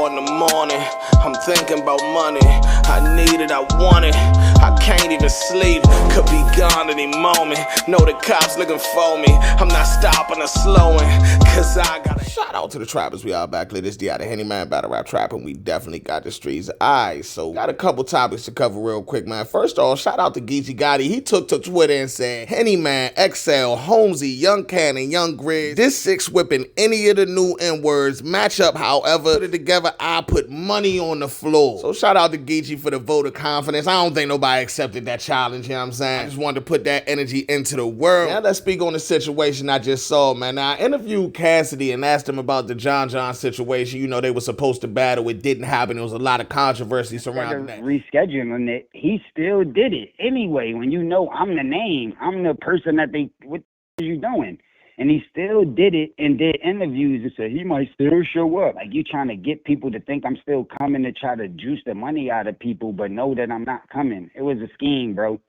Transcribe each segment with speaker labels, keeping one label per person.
Speaker 1: 4 in the morning, I'm thinking about money. I need it, I want it, I can't even sleep. Could be gone any moment, know the cops looking for me. I'm not stopping or slowing, cause I got a shout out to the trappers. We are back lit. It's the Hitman battle rap trap, and we definitely got the streets. Alright, so got a couple topics to cover real quick, man. First off, shout out to Gei Gotti. He took to Twitter and said, Hennyman, XL, Holmesy, Young Cannon, Young Grizz, this 6 whipping any of the new N-words. Match up, however, put it together, I put money on the floor. So shout out to Gei for the vote of confidence. I don't think nobody accepted that challenge, you know what I'm saying? I just wanted to put that energy into the world. Now let's speak on the situation I just saw, man. Now I interviewed Cassidy and asked him about the John situation. You know, they were supposed to battle. It didn't happen. There was a lot of controversy surrounding that.
Speaker 2: Rescheduling it, he still did it anyway. When you know I'm the name, I'm the person that what are you doing? And he still did it and did interviews and said he might still show up. Like, you trying to get people to think I'm still coming to try to juice the money out of people, but know that I'm not coming. It was a scheme, bro.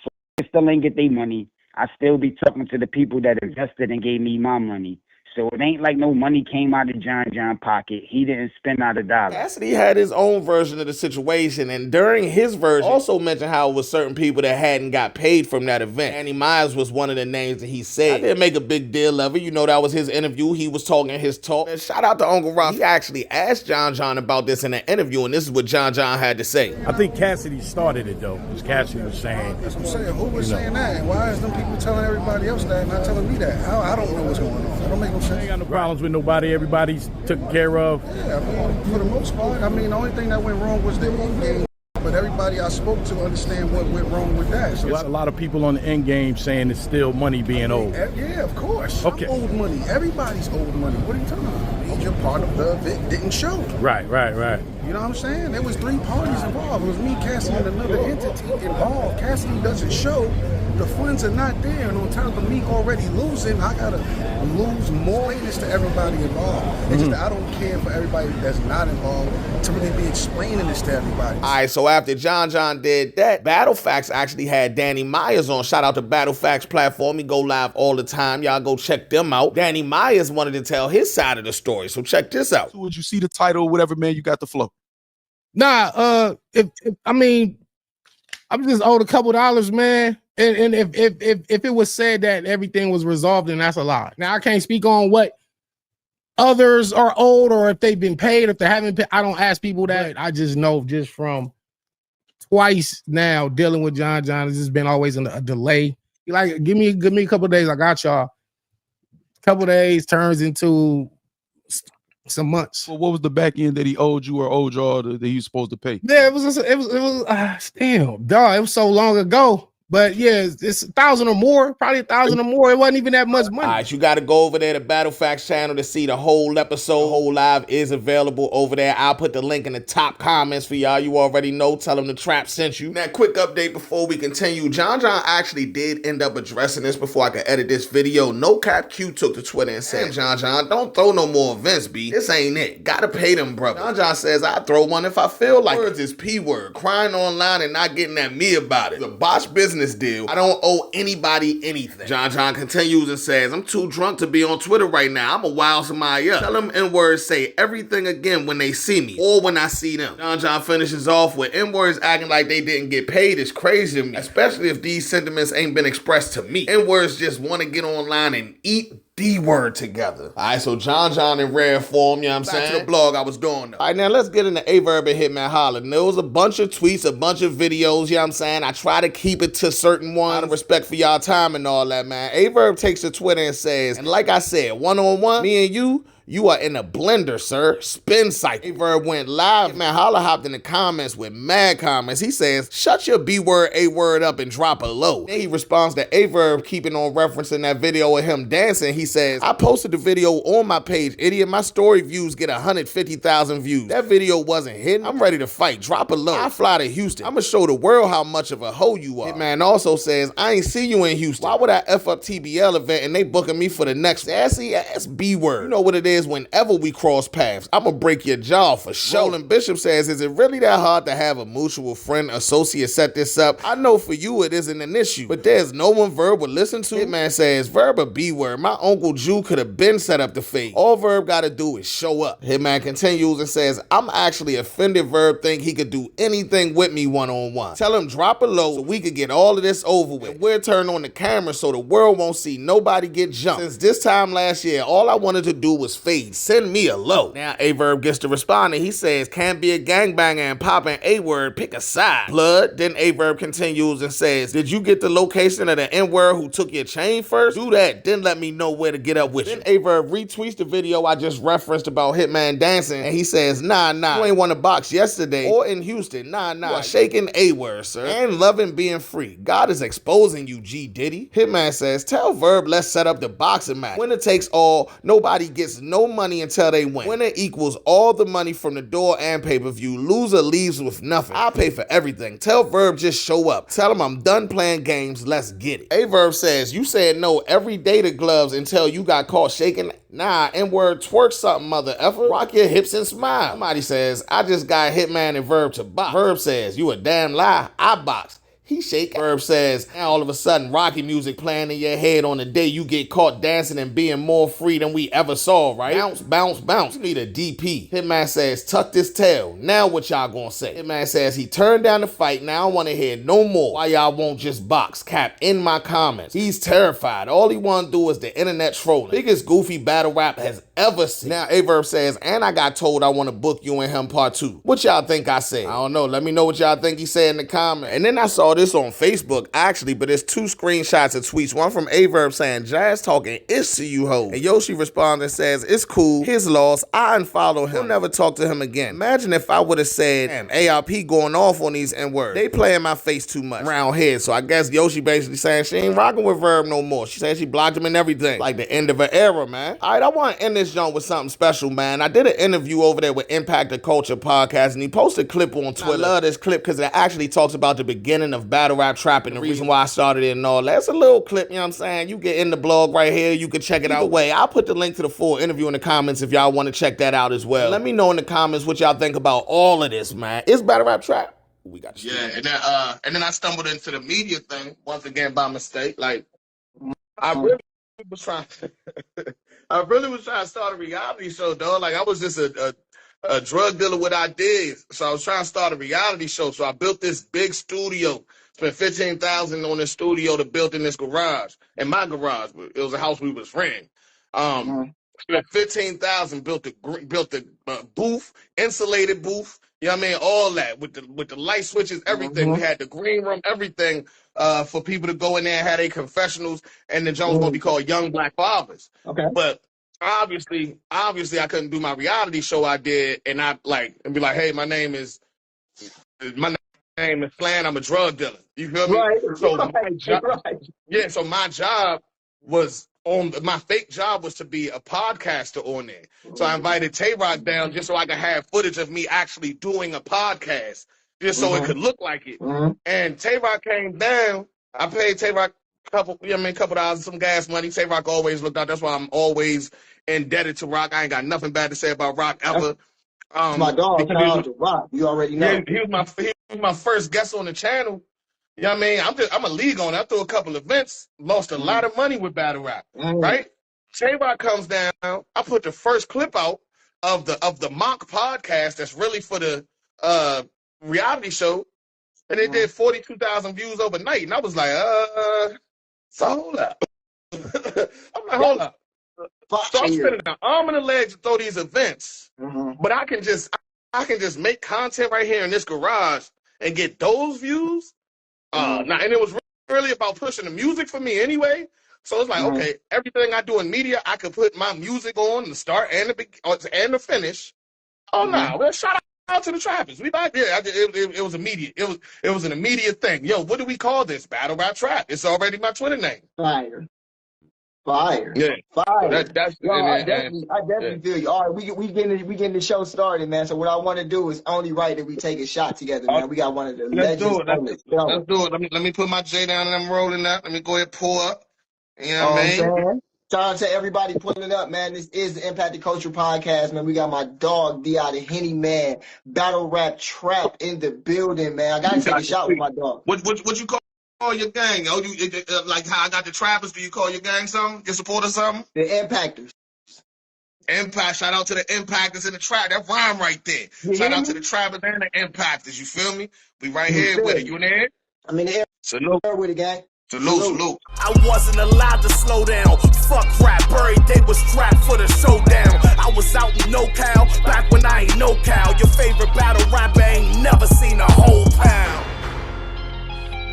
Speaker 2: So I still ain't get their money. I still be talking to the people that invested and gave me my money. So it ain't like no money came out of John pocket. He didn't spend out a dollar.
Speaker 1: Cassidy had his own version of the situation, and during his version, also mentioned how it was certain people that hadn't got paid from that event. Danny Myers was one of the names that he said. I didn't make a big deal of it. You know, that was his interview. He was talking his talk. And shout out to Uncle Ross. He actually asked John about this in an interview, and this is what John had to say.
Speaker 3: I think Cassidy started it, though, because Cassidy was saying...
Speaker 4: That's what I'm saying. Who was saying that? And why is them people telling everybody else that and not telling me that? I don't know what's going on. I don't make no sense.
Speaker 3: I ain't got no problems with nobody. Everybody's taken care of.
Speaker 4: Yeah, I mean, for the most part, I mean, the only thing that went wrong was the end game. But everybody I spoke to understand what went wrong with that. So
Speaker 3: a lot of people on the end game saying it's still money being owed.
Speaker 4: Yeah, of course.
Speaker 3: Okay.
Speaker 4: I'm owed money. Everybody's owed money. What are you talking about? Major part of the event didn't show.
Speaker 3: Right.
Speaker 4: You know what I'm saying? There was 3 parties involved. It was me, Cassidy, and another entity involved. Cassidy doesn't show. The funds are not there, and on top of me already losing, I gotta lose more. Explain this to everybody involved. It's just that I don't care for everybody that's not involved to really be explaining this to everybody.
Speaker 1: All right, so after John did that, Battle Facts actually had Danny Myers on. Shout out to Battle Facts platform. He go live all the time. Y'all go check them out. Danny Myers wanted to tell his side of the story, so check this out.
Speaker 5: So would you see the title or whatever, man? You got the flow.
Speaker 6: Nah, I mean, I'm just owed a couple dollars, man. And if it was said that everything was resolved, then that's a lie. Now I can't speak on what others are owed or if they've been paid. If they haven't paid, I don't ask people that. I just know just from twice now dealing with John, it's just been always a delay. Like, give me a couple of days. I got y'all. A couple of days turns into some months.
Speaker 5: Well, what was the back end that he owed you or owed y'all that he was supposed to pay?
Speaker 6: Yeah, it was damn, dog. It was so long ago. But yeah, it's 1,000 or more, probably 1,000 or more. It wasn't even that much money.
Speaker 1: All right, you got to go over there to Battle Facts channel to see the whole episode. Whole live is available over there. I'll put the link in the top comments for y'all. You already know. Tell them the trap sent you. Now, quick update before we continue. John actually did end up addressing this before I could edit this video. No Cap Q took to Twitter and said, John, don't throw no more events, B. This ain't it. Gotta pay them, brother. John says, I throw one if I feel like it. Words is P word. Crying online and not getting at me about it. The botched business deal. I don't owe anybody anything. John continues and says, I'm too drunk to be on Twitter right now. I'm a wild somebody up. Tell them N-words say everything again when they see me or when I see them. John finishes off with N-words acting like they didn't get paid is crazy to me, especially if these sentiments ain't been expressed to me. N-words just want to get online and eat D-word together. All right, so John in rare form, you know what I'm saying? Back to the blog I was doing though. All right, now let's get into Verb and Hitman hollering. There was a bunch of tweets, a bunch of videos, you know what I'm saying? I try to keep it to certain ones, out of respect for y'all time and all that, man. Verb takes to Twitter and says, and like I said, one-on-one, me and you are in a blender, sir. Spin cycle. Verb went live. Man, Holla hopped in the comments with mad comments. He says, shut your B-word, A-word up and drop a low. Then he responds to Verb keeping on referencing that video of him dancing. He says, I posted the video on my page, idiot. My story views get 150,000 views. That video wasn't hidden. I'm ready to fight. Drop a low. I fly to Houston. I'm gonna show the world how much of a hoe you are. Hitman also says, I ain't see you in Houston. Why would I F up TBL event and they booking me for the next sassy ass B-word? You know what it is. is whenever we cross paths, I'ma break your jaw for sure. Roland Bishop says, is it really that hard to have a mutual friend associate set this up? I know for you it isn't an issue, but there's no one Verb would listen to. Hitman says, Verb a B-word. My Uncle Jew could have been set up the fade. All Verb gotta do is show up. Hitman continues and says, I'm actually offended Verb think he could do anything with me one-on-one. Tell him drop a low so we could get all of this over with. And we'll turn on the camera so the world won't see nobody get jumped. Since this time last year, all I wanted to do was fade. Send me a low. Now A-Verb gets to respond and he says, can't be a gangbanger and pop an A-word, pick a side. Blood. Then A-Verb continues and says, did you get the location of the N-word who took your chain first? Do that, then let me know where to get up with you. Then A-Verb retweets the video I just referenced about Hitman dancing and he says, nah, you ain't won a box yesterday or in Houston. Nah, shaking A-word, sir. And loving being free. God is exposing you, G Diddy. Hitman says, tell Verb let's set up the boxing match. Winner takes all, nobody gets no money until they win. Winner equals all the money from the door and pay-per-view. Loser leaves with nothing. I'll pay for everything. Tell Verb just show up. Tell him I'm done playing games, let's get it. A-Verb says, you said no every day to gloves until you got caught shaking. Nah, N-word twerk something, mother effer. Rock your hips and smile. Somebody says, I just got Hitman and Verb to box. Verb says, you a damn lie, I boxed. He shake. Verb says, now all of a sudden Rocky music playing in your head on the day you get caught dancing and being more free than we ever saw, right? Bounce, bounce, bounce. You need a DP. Hitman says, tuck this tail. Now what y'all gonna say? Hitman says he turned down the fight. Now I don't wanna hear no more. Why y'all won't just box? Cap in my comments. He's terrified. All he wanna do is the internet trolling. Biggest goofy battle rap has ever seen. Now A-Verb says, and I got told I wanna book you and him part 2. What y'all think I said? I don't know. Let me know what y'all think he said in the comments. And then I saw this on Facebook actually, but it's 2 screenshots of tweets. One from A-Verb saying, Jazz talking is to you hoes. And Yoshi responds and says, it's cool, his loss, I unfollow him. I'll never talk to him again. Imagine if I would have said, damn, ARP going off on these N-words. They play in my face too much around here. So I guess Yoshi basically saying she ain't rocking with Verb no more. She said she blocked him and everything. Like the end of an era, man. All right, I want to end this joint with something special, man. I did an interview over there with Impact the Culture podcast and he posted a clip on Twitter. I love this clip because it actually talks about the beginning of battle rap trap and the reason why I started it and all. That's a little clip, you know what I'm saying? You get in the blog right here, you can check it out. Either way, I'll put the link to the full interview in the comments if y'all want to check that out as well. Let me know in the comments what y'all think about all of this, man. It's battle rap trap. We got to and then I stumbled into the media thing once again by mistake. Like I really was trying to start a reality show, dog. Like I was just a drug dealer with ideas. So I was trying to start a reality show. So I built this big studio. Spent $15,000 on this studio to build in this garage, in my garage. It was a house we was renting. Spent $15,000, built the booth, insulated booth. You know what I mean? All that with the light switches, everything. We had the green room, everything for people to go in there and have their confessionals. And the joint was gonna be called Young Black Fathers. Okay. But obviously, I couldn't do my reality show I did, and be like, hey, my name is Flan. I'm a drug dealer. You feel me? Right. So so my job was my fake job was to be a podcaster on there. So I invited Tay-Rock down just so I could have footage of me actually doing a podcast, just so it could look like it. And Tay-Rock came down. I paid Tay-Rock a couple dollars, some gas money. Tay-Rock always looked out. That's why I'm always indebted to Rock. I ain't got nothing bad to say about Rock ever.
Speaker 7: My dog, Rock. You already know.
Speaker 1: Yeah, he was my first guest on the channel. You know what I mean? I'm a league on it. I threw a couple events, lost a lot of money with battle rap, right? Tay-Rock comes down. I put the first clip out of the mock podcast that's really for the reality show, and it did 42,000 views overnight. And I was like, so hold up. I'm like, hold up. So I'm spending an arm and a leg to throw these events, but I can just make content right here in this garage and get those views. And it was really about pushing the music for me anyway. So it's like, okay, everything I do in media, I could put my music on the start and the finish. Oh no, well, shout out to the Trappers. We back there. It was immediate. It was an immediate thing. Yo, what do we call this? Battle Rap Trap. It's already my Twitter name.
Speaker 7: Fire.
Speaker 1: Yeah.
Speaker 7: Fire.
Speaker 1: That's
Speaker 7: I definitely feel you. All right, we getting the show started, man. So what I want to do is only right that we take a shot together, man. We got one of the legends.
Speaker 1: Let's do it. Let me put my J down and I'm rolling up. Let me go ahead and pull up. You know what I mean?
Speaker 7: Shout out to everybody pulling up, man. This is the Impacted Culture Podcast, man. We got my dog, D.I. the Henny Man, battle rap trap in the building, man. I got to take a shot with my dog.
Speaker 1: What you call your gang? Oh, you like how I got the Trappers? Do you call your gang something? Your supporters something?
Speaker 7: The Impactors.
Speaker 1: Impact. Shout out to the Impactors in the trap. That rhyme right there. Shout out to the Trappers and the Impactors. You feel me? We right here with it. You in there?
Speaker 7: I'm in the air.
Speaker 1: Salute.
Speaker 7: With it, gang.
Speaker 1: Salute.
Speaker 8: I wasn't allowed to slow down. Fuck rap, every day was strapped for the showdown. I was out in NoCal, back when I ain't no cow. Your favorite battle rapper ain't never seen a whole pound.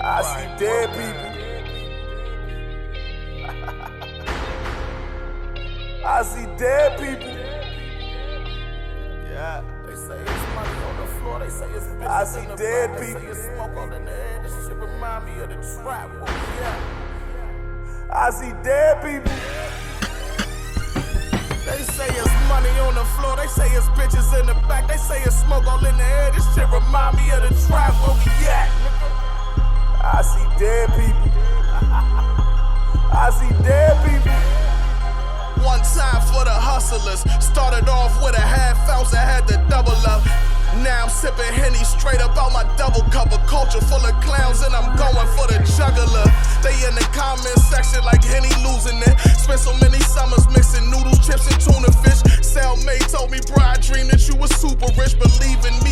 Speaker 8: I see dead people. I see dead people. Yeah, they say it's money on the floor. They say it's bitches. I see dead people. They say it's smoke on the air. This shit remind me of the trap. Where we at? I see dead people. They say it's money on the floor. They say it's bitches in the back. They say it's smoke all in the air. This shit remind me of the trap. Where we at? I see dead people. I see dead people. One time for the hustlers. Started off with a half ounce, I had to double up. Now I'm sipping Henny straight up out my double cup. A culture full of clowns and I'm going for the juggler. They in the comment section like Henny losing it. Spent so many summers mixing noodles, chips, and tuna fish. Cellmate told me, bro, I dreamed that you was super rich. Believe in me,